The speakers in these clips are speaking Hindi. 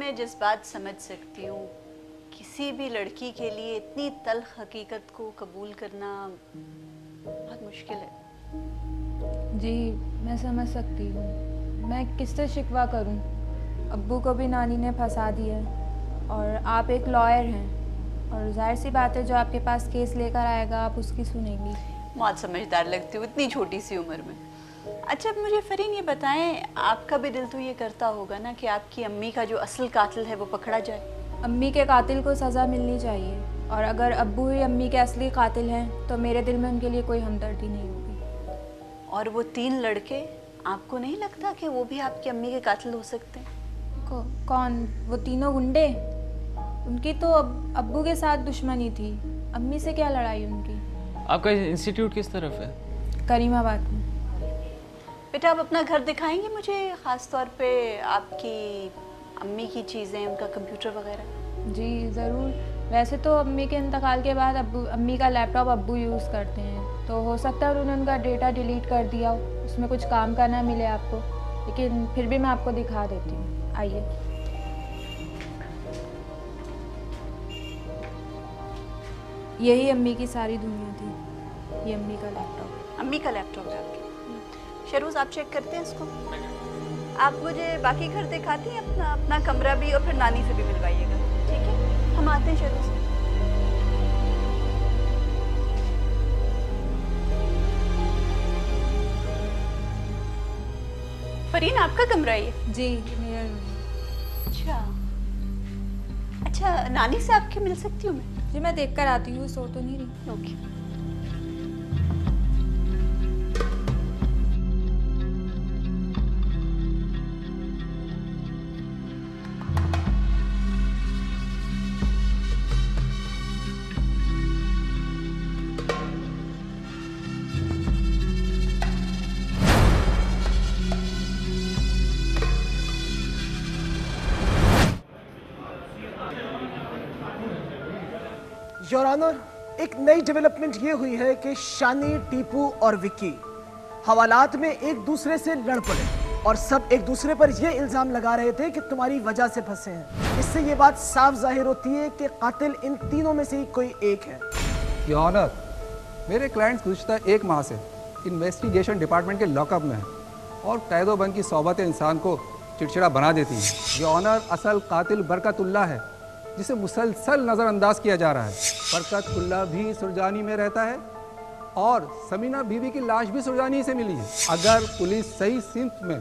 मैं जज्बात समझ सकती हूँ। किसी भी लड़की के लिए इतनी तल्ख हकीकत को कबूल करना बहुत मुश्किल है। जी मैं समझ सकती हूँ। मैं किससे शिकवा करूँ? अब्बू को भी नानी ने फंसा दिया है और आप एक लॉयर हैं और जाहिर सी बात है जो आपके पास केस लेकर आएगा आप उसकी सुनेंगी। बहुत समझदार लगती हूँ इतनी छोटी सी उम्र में। अच्छा अब मुझे फरीन ये बताएं, आपका भी दिल तो ये करता होगा ना कि आपकी अम्मी का जो असल कातिल है वो पकड़ा जाए। अम्मी के कातिल को सज़ा मिलनी चाहिए और अगर अब्बू ही अम्मी के असली कातिल हैं तो मेरे दिल में उनके लिए कोई हमदर्दी नहीं होगी। और वो 3 लड़के, आपको नहीं लगता कि वो भी आपकी अम्मी के कातिल हो सकते हैं? कौन? वो तीनों गुंडे? उनकी तो अब्बू के साथ दुश्मनी थी, अम्मी से क्या लड़ाई उनकी। आपका इंस्टीट्यूट किस तरफ है? करीमाबाद में। बेटा आप अपना घर दिखाएंगे मुझे, ख़ास तौर पे आपकी अम्मी की चीज़ें, उनका कंप्यूटर वगैरह? जी ज़रूर। वैसे तो अम्मी के इंतकाल के बाद अम्मी का लैपटॉप अब्बू यूज़ करते हैं, तो हो सकता है उन्होंने उनका डेटा डिलीट कर दिया हो, उसमें कुछ काम करना मिले आपको, लेकिन फिर भी मैं आपको दिखा देती हूँ। आइए। यही अम्मी की सारी दुनिया थी, ये अम्मी का लैपटॉप। अम्मी का लैपटॉप है आपके? शहरोज आप चेक करते हैं इसको? आप मुझे बाकी घर दिखाती हैं, अपना कमरा भी, और फिर नानी से भी मिलवाइएगा, ठीक है? हम आते हैं शहरोज। फरीन आपका कमरा है ये? जी मेरा रूम। अच्छा नानी से आपके मिल सकती हूँ मैं? जी मैं देख कर आती हूँ, सो तो नहीं रही। ओके। योर ऑनर, एक नई डेवलपमेंट ये हुई है कि शानी, टीपू और विक्की हवालात में एक दूसरे से लड़ पड़े और सब एक दूसरे पर यह इल्जाम लगा रहे थे कि तुम्हारी वजह से फंसे हैं। इससे ये बात साफ जाहिर होती है कि कातिल इन तीनों में से ही कोई एक है। योर ऑनर, मेरे क्लाइंट्स गुज़िश्ता 1 माह से इन्वेस्टिगेशन डिपार्टमेंट के लॉकअप में हैं और कैदोबंद की सोबतें इंसान को चिड़चिड़ा बना देती हैं। योर ऑनर, असल कातिल बरकतुल्लाह है जिसे मुसलसल नज़रअंदाज किया जा रहा है। बरकतुल्लाह भी सुरजानी में रहता है और समीना बीवी की लाश भी सुरजानी से मिली है। अगर पुलिस सही सिमत में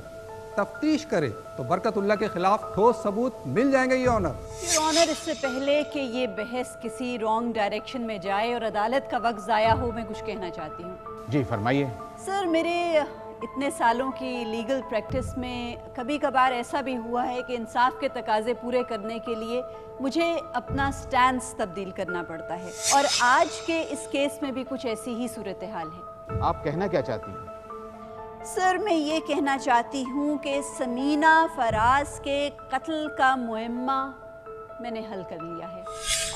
तफ्तीश करे तो बरकतुल्लाह के खिलाफ ठोस सबूत मिल जाएंगे। ये ऑनर, इससे पहले कि ये बहस किसी रॉन्ग डायरेक्शन में जाए और अदालत का वक्त ज़ाया हो, मैं कुछ कहना चाहती हूँ। जी फरमाइए। सर, मेरे इतने सालों की लीगल प्रैक्टिस में कभी कभार ऐसा भी हुआ है कि इंसाफ के तकाजे पूरे करने के लिए मुझे अपना स्टैंस तब्दील करना पड़ता है, और आज के इस केस में भी कुछ ऐसी ही सूरत हाल है। आप कहना क्या चाहती हैं? सर, मैं ये कहना चाहती हूँ कि समीना फराज के कत्ल का मुअम्मा मैंने हल कर लिया है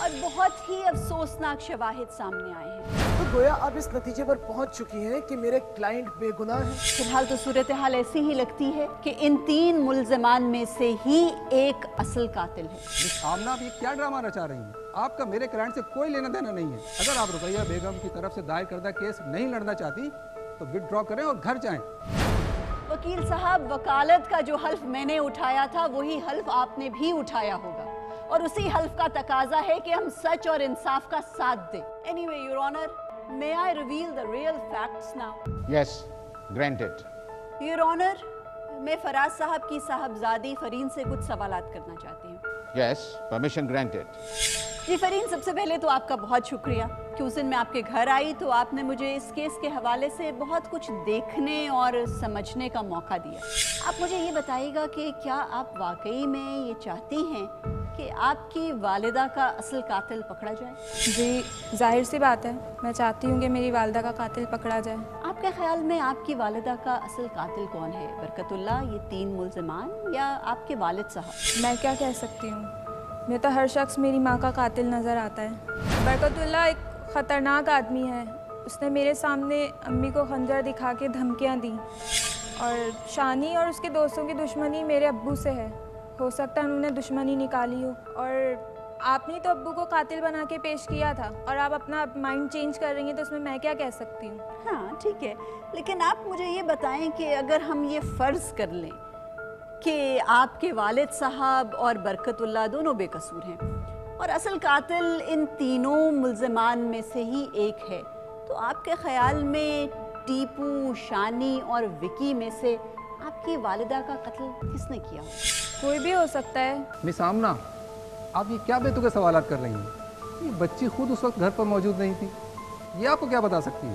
और बहुत ही अफसोसनाक शवाहिद सामने आए हैं। तो गोया अब इस नतीजे पर पहुंच चुकी हैं कि मेरे क्लाइंट बेगुनाह हैं। फिलहाल तो सूरत हाल ऐसी ही लगती है कि इन 3 मुल्ज़मान में से ही एक असल कातिल है। मिस आमना, आप ये क्या ड्रामा रचा रही हैं? आपका मेरे क्लाइंट से कोई लेना देना नहीं है। अगर आप रुकैया बेगम की तरफ से दायर करदा केस नहीं लड़ना चाहती तो विथड्रॉ करें और घर जाएं। वकील साहब, वकालत का जो हल्फ मैंने उठाया था वही हल्फ आपने भी उठाया होगा, और उसी हल्फ का तकाजा है कि हम सच और इंसाफ का साथ दें। Anyway your honour, may I reveal the real facts now? Yes, granted. Your honour, मैं फराज साहब की साहबजादी फरीन से कुछ सवालात करना चाहती हूँ। Yes, permission granted. जी फरीन, सबसे पहले तो आपका बहुत शुक्रिया कि उस दिन मैं आपके घर आई तो आपने मुझे इस केस के हवाले से बहुत कुछ देखने और समझने का मौका दिया। आप मुझे ये बताइएगा कि क्या आप वाकई में ये चाहती हैं कि आपकी वालिदा का असल कातिल पकड़ा जाए? जी जाहिर सी बात है, मैं चाहती हूँ कि मेरी वालिदा का कातिल पकड़ा जाए। आपके ख्याल में आपकी वालिदा का असल कातिल कौन है? बरकतुल्लाह, ये 3 मुल्ज़मान, या आपके वालिद साहब? मैं क्या कह सकती हूँ, मुझे तो हर शख्स मेरी माँ का कातिल नज़र आता है। बरकतुल्लाह एक ख़तरनाक आदमी है, उसने मेरे सामने अम्मी को खंजर दिखा के धमकियाँ दी, और शानी और उसके दोस्तों की दुश्मनी मेरे अब्बू से है। हो सकता है उन्होंने दुश्मनी निकाली हो, और आपने तो अब्बू को कातिल बना के पेश किया था और आप अपना माइंड चेंज कर रही हैं, तो उसमें मैं क्या कह सकती हूँ। हाँ ठीक है, लेकिन आप मुझे ये बताएं कि अगर हम ये फ़र्ज़ कर लें कि आपके वालिद साहब और बरकतुल्लाह दोनों बेकसूर हैं और असल कातिल इन तीनों मुल्ज़िमान में से ही एक है, तो आपके ख़याल में टीपू, शानी और विकी में से आपकी वालिदा का कत्ल किसने किया? कोई भी हो सकता है। मिस आमना, आप ये क्या बेतुके सवालात कर रही हैं? ये बच्ची खुद उस वक्त घर पर मौजूद नहीं थी, ये आपको क्या बता सकती है?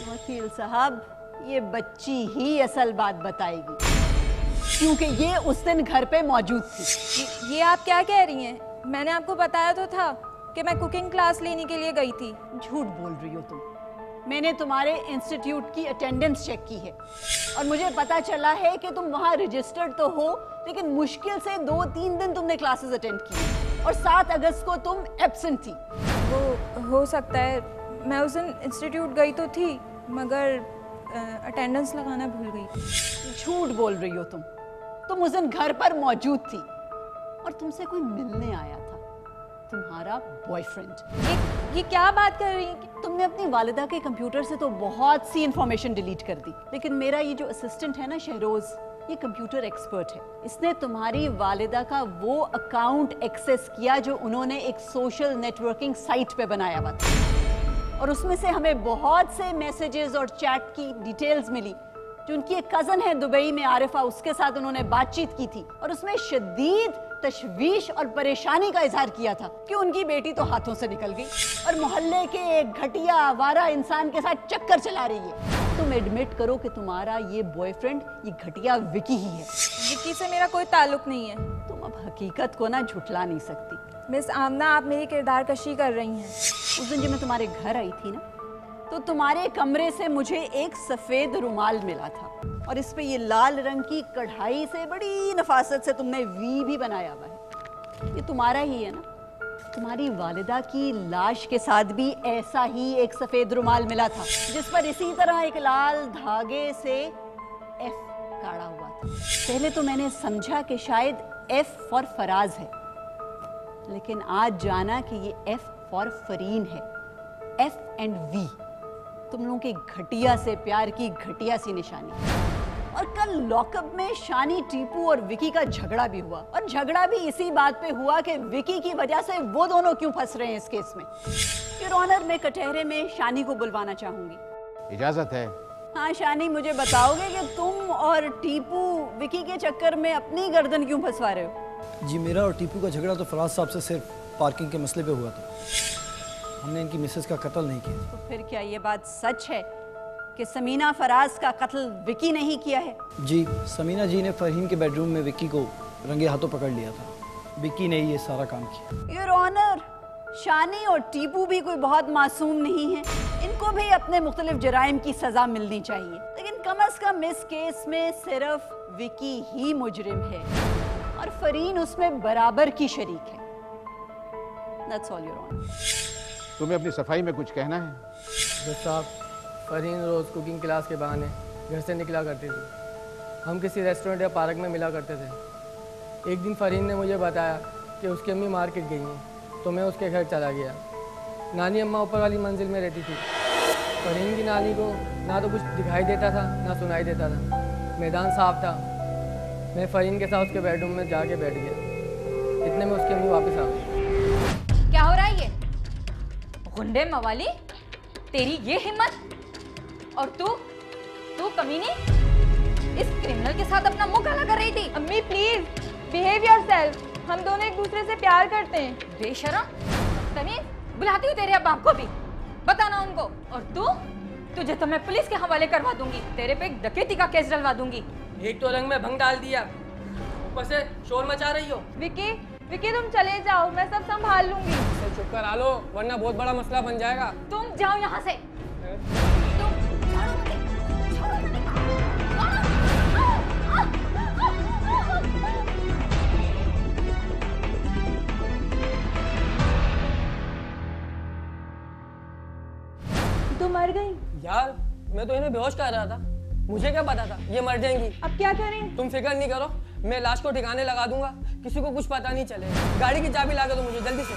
वकील साहब, ये बच्ची ही असल बात बताएगी, क्योंकि ये उस दिन घर पे मौजूद थी। ये आप क्या कह रही हैं? मैंने आपको बताया तो था कि मैं कुकिंग क्लास लेने के लिए गई थी। झूठ बोल रही हो तुम। मैंने तुम्हारे इंस्टीट्यूट की अटेंडेंस चेक की है और मुझे पता चला है कि तुम वहाँ रजिस्टर्ड तो हो, लेकिन मुश्किल से 2-3 दिन तुमने क्लासेस अटेंड की और 7 अगस्त को तुम एब्सेंट थी। वो हो सकता है, मैं उस दिन इंस्टीट्यूट गई तो थी, मगर अटेंडेंस लगाना भूल गई। झूठ बोल रही हो तुम उस दिन घर पर मौजूद थी और तुमसे कोई मिलने आया था, तुम्हारा बॉयफ्रेंड। ये क्या बात कर रही हैं? तुमने अपनी वालिदा के कंप्यूटर से तो बहुत सी इंफॉर्मेशन डिलीट कर दी, लेकिन मेरा ये जो असिस्टेंट है ना शहरोज, ये कंप्यूटर एक्सपर्ट है। इसने तुम्हारी वालिदा का वो अकाउंट एक्सेस किया जो उन्होंने एक सोशल नेटवर्किंग साइट पे बनाया हुआ था, और उसमें से हमें बहुत से मैसेजेस और चैट की डिटेल्स मिली जो उनकी एक कज़न है दुबई में, आरिफा, उसके साथ उन्होंने बातचीत की थी और उसमें शदीद तशवीश और परेशानी का इजहार किया था कि उनकी बेटी तो हाथों से निकल गई और मोहल्ले के एक घटिया आवारा इंसान के साथ चक्कर चला रही है। तुम एडमिट करो कि तुम्हारा ये बॉयफ्रेंड ये घटिया विकी ही है। विकी से मेरा कोई ताल्लुक नहीं है। तुम अब हकीकत को ना झुठला नहीं सकती। मिस आमना, आप मेरी किरदार कशी कर रही हैं। उस दिन जब मैं तुम्हारे घर आई थी ना, तो तुम्हारे कमरे से मुझे एक सफ़ेद रुमाल मिला था और इस पे ये लाल रंग की कढ़ाई से बड़ी नफासत से तुमने वी भी बनाया हुआ है। ये तुम्हारा ही है ना? तुम्हारी वालिदा की लाश के साथ भी ऐसा ही एक सफ़ेद रुमाल मिला था जिस पर इसी तरह एक लाल धागे से एफ काढ़ा हुआ था। पहले तो मैंने समझा कि शायद एफ फॉर फराज है, लेकिन आज जाना कि ये एफ फॉर फरीन है। एफ एंड वी, तुम लोगों के घटिया से प्यार की घटिया सी निशानी। और कल लॉकअप में शानी, टीपू और विकी का झगड़ा भी हुआ, और झगड़ा भी इसी बात पे हुआ कि विकी की वजह से वो दोनों क्यों फंस रहे हैं इस केस में। योर ऑनर, मैं कटहरे में शानी को बुलवाना चाहूंगी। इजाजत है? हाँ शानी, मुझे बताओगे कि तुम और टीपू विकी के चक्कर में अपनी गर्दन क्यों फंसवा रहे हो? जी, मेरा और टीपू का झगड़ा तो फराज साहब से सिर्फ पार्किंग के मसले पे हुआ था। हमने इनकी मिसेस का कत्ल नहीं किया। तो फिर क्या ये बात सच है कि समीना फराज का कत्ल विकी नहीं किया है? जी, समीना जी ने फरहीन के बेडरूम में विक्की को रंगे हाथों पकड़ लिया था। विक्की ने ये सारा काम किया। योर ऑनर, शानी और टीपू भी कोई बहुत मासूम नहीं है, इनको भी अपने मुख्तलिफ जराइम की सजा मिलनी चाहिए, लेकिन कम अज कम इस केस में सिर्फ विकी ही मुजरिम है और फरीन उसमें बराबर की शरीक है। That's all, your honour. तुम्हें अपनी सफाई में कुछ कहना है? जज साहब, फरहीन रोज़ कुकिंग क्लास के बहाने घर से निकला करती थी। हम किसी रेस्टोरेंट या पार्क में मिला करते थे। एक दिन फरहीन ने मुझे बताया कि उसकी अम्मी मार्केट गई हैं, तो मैं उसके घर चला गया। नानी अम्मा ऊपर वाली मंजिल में रहती थी। फरहीन की नानी को ना तो कुछ दिखाई देता था ना सुनाई देता था। मैदान साफ था। मैं फरहीन के साथ उसके बेडरूम में जाके बैठ गया। इतने में उसकी अम्मी वापस आ गई। क्या हो रहा है ये? गुंडे मवाली, तेरी ये हिम्मत! और तू कमीनी, इस क्रिमिनल के साथ अपना मुंह काला कर रही थी। अम्मी प्लीज बिहेव योरसेल्फ, हम दोनों एक दूसरे से प्यार करते हैं। बेशरम, तमीज, बुलाती हूँ तेरे अब्बा को भी, बताना उनको। और तुझे तो मैं पुलिस के हवाले करवा दूंगी, तेरे पे एक डकैती का केस डलवा दूंगी। एक तो रंग में भंग डाल दिया, ऊपर से शोर मचा रही हो। विकी, तुम चले जाओ, मैं सब संभाल लूंगी। चुप कर आलो, वरना बहुत बड़ा मसला बन जाएगा। तुम जाओ यहाँ से। तू मर गई? यार, मैं तो इन्हें बेहोश कर रहा था। मुझे क्या पता था ये मर जाएंगी। अब क्या करें? तुम फिक्र नहीं करो, मैं लाश को ठिकाने लगा दूंगा, किसी को कुछ पता नहीं चलेगा। गाड़ी की चाबी ला के दो मुझे जल्दी से।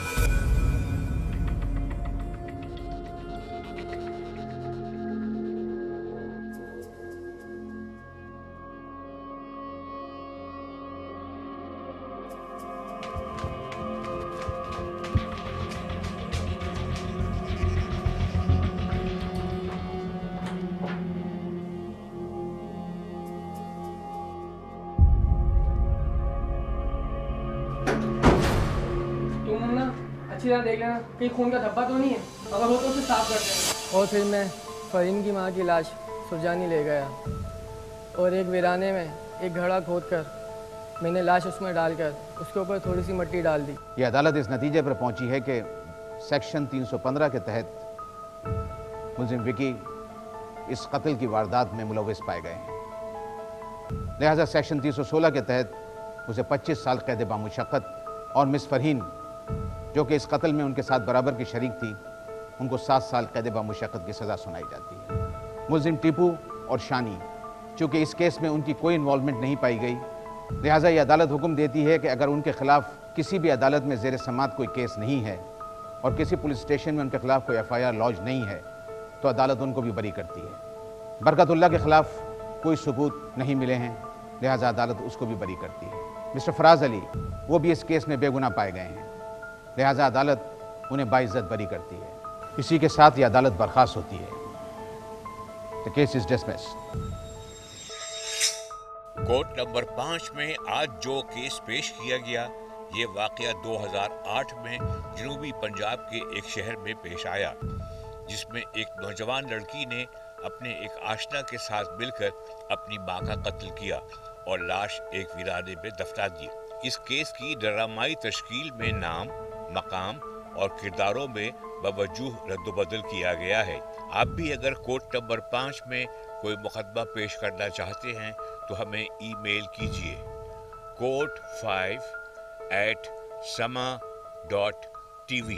अच्छी तरह देख लेना कहीं खून का धब्बा तो नहीं है, अगर हो तो उसे साफ कर देना। और फिर मैं फरीन की माँ की लाश सुरजानी ले गया और एक वीराने में एक घड़ा खोदकर मैंने लाश उसमें डालकर उसके ऊपर थोड़ी सी मिट्टी डाल दी। ये अदालत इस नतीजे पर पहुंची है कि सेक्शन 315 के तहत मुलजिम विकी इस कत्ल की वारदात में मुलविस पाए गए हैं। लिहाजा सेक्शन 316 के तहत उसे 25 साल कैद बामुशक्कत और मिस फरहीन जो कि इस कत्ल में उनके साथ बराबर की शरीक थी, उनको 7 साल कैद बामुशक्कत की सज़ा सुनाई जाती है। मुलजिम टीपू और शानी चूँकि इस केस में उनकी कोई इन्वॉल्वमेंट नहीं पाई गई, लिहाजा ये अदालत हुक्म देती है कि अगर उनके खिलाफ किसी भी अदालत में ज़ेर समात कोई केस नहीं है और किसी पुलिस स्टेशन में उनके खिलाफ कोई FIR लॉज नहीं है तो अदालत उनको भी बरी करती है। बरकतुल्लाह के खिलाफ कोई सबूत नहीं मिले हैं, लिहाजा अदालत उसको भी बरी करती है। मिस्टर फराज अली वो भी इस केस में बेगुनाह पाए गए हैं, लिहाजा अदालत उन्हें बाइज्जत बरी करती है। इसी के साथ ये अदालत बर्खास्त होती है। The case is dismissed. Court number 5 में आज जो केस पेश किया गया, ये वाकया 2008 में जनूबी पंजाब के एक शहर में पेश आया, जिसमें एक नौजवान लड़की ने अपने एक आशना के साथ मिलकर अपनी मां का कत्ल किया और लाश एक वीराने में दफना दी। इस केस की ड्रामाई तश्कील में नाम, मकाम और किरदारों में बवजूह रद्दबदल किया गया है। आप भी अगर कोर्ट नंबर 5 में कोई मुकदमा पेश करना चाहते हैं तो हमें ईमेल कीजिए court5@sama.tv।